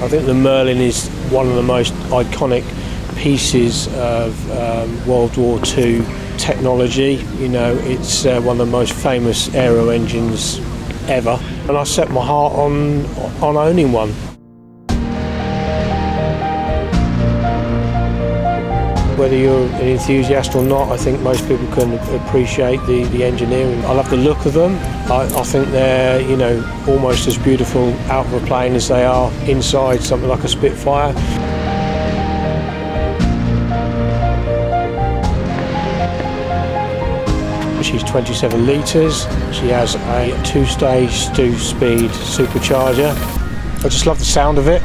I think the Merlin is one of the most iconic pieces of World War II technology. You know, it's one of the most famous aero engines ever, and I set my heart on owning one. Whether you're an enthusiast or not, I think most people can appreciate the engineering. I love the look of them. I think they're, you know, almost as beautiful out of a plane as they are inside something like a Spitfire. She's 27 litres. She has a 2-stage 2-speed supercharger. I just love the sound of it.